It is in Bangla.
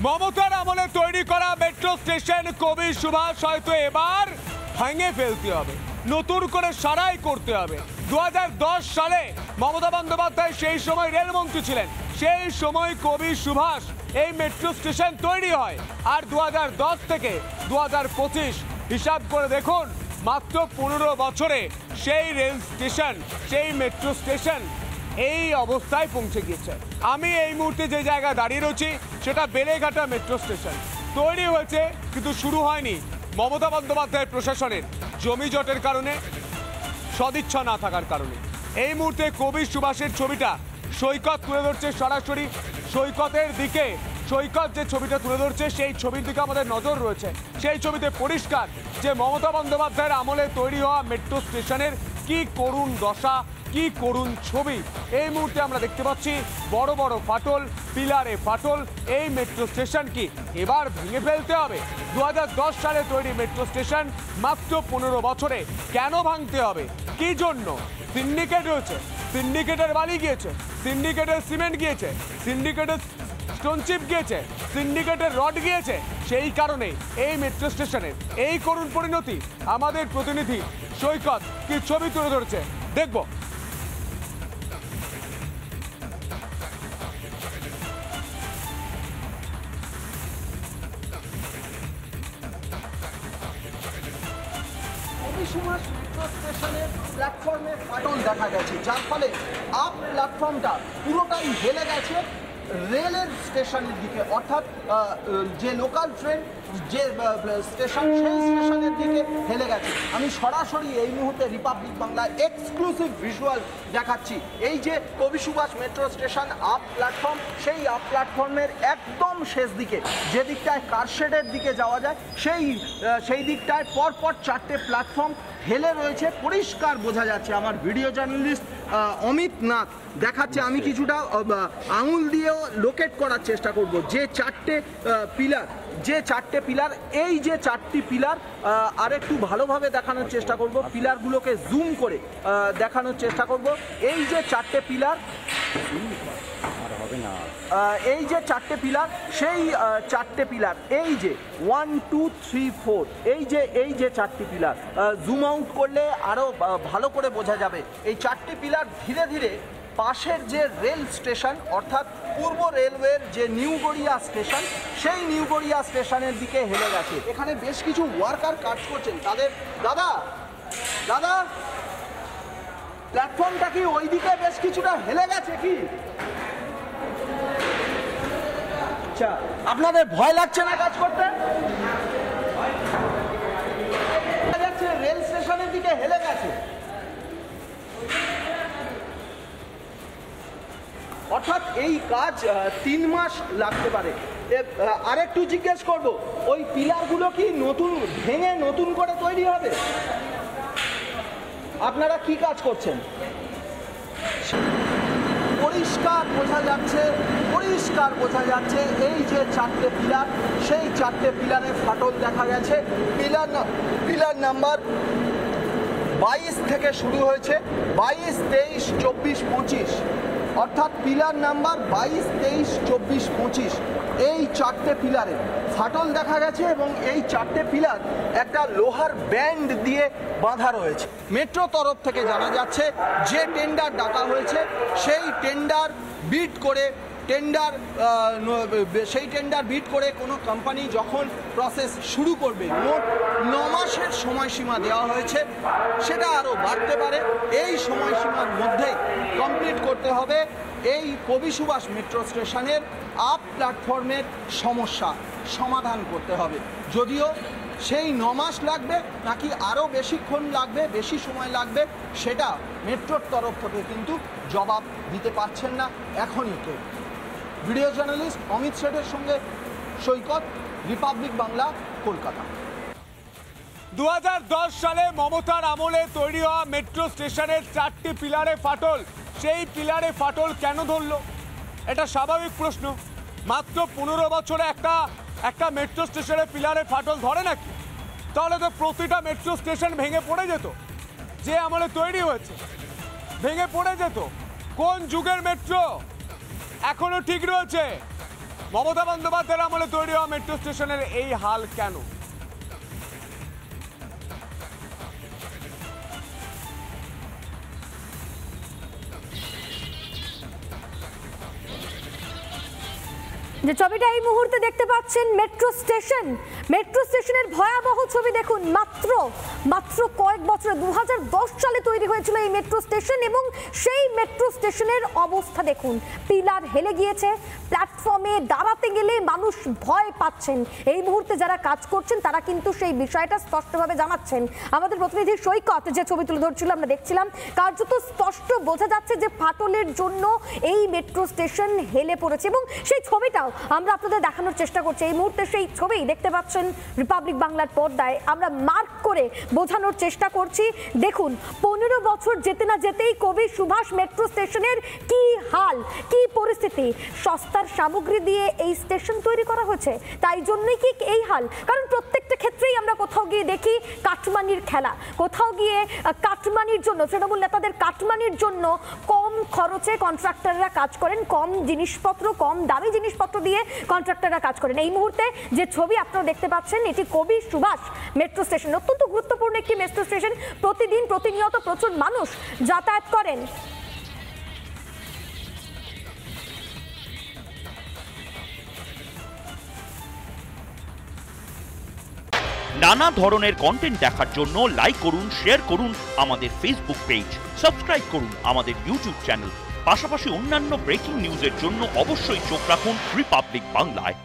মমতার আমলে তৈরি করা মেট্রো স্টেশন কবি সুভাষ হয়তো এবার ভেঙে ফেলতে হবে, নতুন করে সারাই করতে হবে। 2010 সালে মমতা বন্দ্যোপাধ্যায় সেই সময় রেলমন্ত্রী ছিলেন, সেই সময় কবি সুভাষ এই মেট্রো স্টেশন তৈরি হয়। আর 2010 থেকে 2025 হিসাব করে দেখুন, মাত্র 15 বছরে সেই রেল স্টেশন, সেই মেট্রো স্টেশন এই অবস্থায় পৌঁছে গিয়েছে। আমি এই মুহূর্তে যে জায়গায় দাঁড়িয়ে রয়েছি সেটা বেলেঘাটা মেট্রো স্টেশন। তৈরি হয়েছে কিন্তু শুরু হয়নি মমতা বন্দ্যোপাধ্যায়ের প্রশাসনের জমি জটের কারণে, সদিচ্ছা না থাকার কারণে। এই মুহূর্তে কবি সুভাষের ছবিটা সৈকত তুলে ধরছে সরাসরি সৈকতের দিকে। সৈকত যে ছবিটা তুলে ধরছে সেই ছবির দিকে আমাদের নজর রয়েছে। সেই ছবিতে পরিষ্কার যে মমতা বন্দ্যোপাধ্যায়ের আমলে তৈরি হওয়া মেট্রো স্টেশনের কি করুণ দশা, কি করুণ ছবি। এই মুহূর্তে আমরা দেখতে পাচ্ছি বড় বড় ফাটল, পিলারে ফাটল। এই মেট্রো স্টেশন কি এবার ভেঙে ফেলতে হবে? 2010 সালে তৈরি মেট্রো স্টেশন মাত্র 15 বছরে কেন ভাঙতে হবে? কি জন্য? সিন্ডিকেট রয়েছে, সিন্ডিকেটের বালি গিয়েছে, সিন্ডিকেটের সিমেন্ট গিয়েছে, সিন্ডিকেটের স্টোন চিপ গিয়েছে, সিন্ডিকেটের রড গিয়েছে। সেই কারণে এই মেট্রো স্টেশনের এই করুণ পরিণতি। আমাদের প্রতিনিধি সৈকত কি ছবি তুলে ধরেছে দেখব। সুভাষ মেট্রো স্টেশনের প্ল্যাটফর্মে ফাটল দেখা গেছে, যার ফলে আপ প্ল্যাটফর্মটা পুরোটাই হেলে গেছে রেলের স্টেশনের দিকে, অর্থাৎ যে লোকাল ট্রেন যে স্টেশন সেই স্টেশনের দিকে হেলে গেছে। আমি সরাসরি এই মুহূর্তে রিপাবলিক বাংলা এক্সক্লুসিভ ভিজুয়াল দেখাচ্ছি। এই যে Kavi Subhash metro station up platform, সেই আপ প্ল্যাটফর্মের একদম শেষ দিকে যে দিকটায় কারশেডের দিকে যাওয়া যায় সেই দিকটায় পরপর 4টে প্ল্যাটফর্ম হেলে রয়েছে। পরিষ্কার বোঝা যাচ্ছে। আমার ভিডিও জার্নালিস্ট অমিত নাথ দেখাচ্ছে, আমি কিছুটা আঙুল দিয়েও লোকেট করার চেষ্টা করব যে 4টে পিলার, যে 4টে পিলার, এই যে 4টি পিলার আর একটু ভালোভাবে দেখানোর চেষ্টা করব, পিলারগুলোকে জুম করে দেখানোর চেষ্টা করব। এই যে 4টে পিলার, এই যে 4টে পিলার, সেই 4টে পিলার, এই যে 1 2 3 4, এই যে 4টি পিলার জুম আউট করলে আরও ভালো করে বোঝা যাবে। এই 4টি পিলার ধীরে ধীরে পাশের যে রেল স্টেশন, অর্থাৎ পূর্ব রেলওয়ের যে নিউ গড়িয়া স্টেশন, সেই নিউ গড়িয়া স্টেশনের দিকে হেলে গেছে। এখানে বেশ কিছু ওয়ার্কার কাজ করছেন। তাদের দাদা প্ল্যাটফর্মটা কি ওই দিকে বেশ কিছুটা হেলে গেছে কি? আচ্ছা, আপনাদের ভয় লাগছে না কাজ করতে? রেল স্টেশনের দিকে হেলে গেছে, অর্থাৎ এই কাজ 3 মাস লাগতে পারে। আরেকটু জিজ্ঞেস করব, ওই পিলারগুলো কি নতুন ভেঙে নতুন করে তৈরি হবে? আপনারা কি কাজ করছেন? পরিষ্কার বোঝা যাচ্ছে এই যে 4টে পিলার, সেই 4টে পিলারে ফাটল দেখা গেছে। পিলার নাম্বার 22 থেকে শুরু হয়েছে, 22 23 24 25, অর্থাৎ পিলার নাম্বার 22 23 24 25, এই 4টে পিলারে ফাটল দেখা গেছে এবং এই 4টে পিলার একটা লোহার ব্যান্ড দিয়ে বাঁধা রয়েছে। মেট্রো তরফ থেকে জানা যাচ্ছে যে টেন্ডার ডাকা হয়েছে সেই টেন্ডার বিড করে কোনো কোম্পানি যখন প্রসেস শুরু করবে, মোট 9 মাসের সময়সীমা দেওয়া হয়েছে, সেটা আরও বাড়তে পারে। এই সময়সীমার মধ্যেই কমপ্লিট করতে হবে এই কবি সুভাষ মেট্রো স্টেশনের আপ প্ল্যাটফর্মের সমস্যা সমাধান করতে হবে। যদিও সেই 9 মাস লাগবে নাকি আরও বেশিক্ষণ লাগবে, বেশি সময় লাগবে, সেটা মেট্রোর তরফ থেকে কিন্তু জবাব দিতে পারছেন না এখনই কেউ। ভিডিও জার্নালিস্ট অমিত শেঠের সঙ্গে সৈকত, রিপাবলিক বাংলা, কলকাতা। 2010 সালে মমতার আমলে তৈরি হওয়া মেট্রো স্টেশনের 4টি পিলারে ফাটল। সেই পিলারে ফাটল কেন ধরলো? এটা স্বাভাবিক প্রশ্ন। মাত্র 15 বছরে একটা মেট্রো স্টেশনের পিলারে ফাটল ধরে নাকি? তাহলে তো প্রতিটা মেট্রো স্টেশন ভেঙে পড়ে যেত। যে আমলে তৈরি হয়েছে ভেঙে পড়ে যেত। কোন যুগের মেট্রো? এখনো ঠিক রয়েছে। মমতা বন্দ্যোপাধ্যায়ের আমলে তৈরি হওয়া মেট্রো স্টেশনের এই হাল কেন? যে ছবিটা এই মুহূর্তে দেখতে পাচ্ছেন মেট্রো স্টেশনের ভয়াবহ ছবি দেখুন। মাত্র কয়েক বছরে 2010 সালে তৈরি হয়েছিল এই মেট্রো স্টেশন এবং সেই মেট্রো স্টেশনের অবস্থা দেখুন। পিলার হেলে গিয়েছে, প্ল্যাটফর্মে দাঁড়াতে গেলে মানুষ ভয় পাচ্ছেন। এই মুহূর্তে যারা কাজ করছেন তারা কিন্তু সেই বিষয়টা স্পষ্টভাবে জানাচ্ছেন। আমাদের প্রতিনিধি সৈকত যে ছবি তুলে ধরছিল আমরা দেখছিলাম, কার্যত স্পষ্ট বোঝা যাচ্ছে যে ফাটলের জন্য এই মেট্রো স্টেশন হেলে পড়েছে এবং সেই ছবিটাও আমরা আপনাদের দেখানোর চেষ্টা করছি। এই মুহূর্তে সেই ছবি দেখতে পাচ্ছেন রিপাবলিক বাংলার পর্দায়, আমরা মার্ক করে বোঝানোর চেষ্টা করছি। দেখুন 15 বছর যেতে না যেতেই কবি সুভাষ মেট্রো স্টেশনের কি হাল, কি পরিস্থিতি। সস্তার সামগ্রী দিয়ে এই স্টেশন তৈরি করা হয়েছে, তাই জন্যই কি এই হাল? কারণ প্রত্যেকটা ক্ষেত্রেই আমরা কোথাও গিয়ে দেখি কাটমানির খেলা, কোথাও গিয়ে কাটমানির জন্য তৃণমূল নেতাদের কাটমানির জন্য কম খরচে কন্ট্রাক্টররা কাজ করেন, কম জিনিসপত্র, কম দামি জিনিসপত্র দিয়ে কন্ট্রাক্টররা কাজ করেন। এই মুহূর্তে যে ছবি আপনারা দেখতে পাচ্ছেন এটি কবি সুভাষ মেট্রো স্টেশন, অত্যন্ত গুরুত্বপূর্ণ একটি মেট্রো স্টেশন। প্রতিনিয়ত প্রচুর মানুষ যাতায়াত করেন। নানা ধরনের কন্টেন্ট দেখার জন্য লাইক করুন, শেয়ার করুন আমাদের ফেসবুক পেজ, সাবস্ক্রাইব করুন আমাদের ইউটিউব চ্যানেল। পাশাপাশি অন্যান্য ব্রেকিং নিউজের জন্য অবশ্যই চোখ রাখুন রিপাবলিক বাংলায়।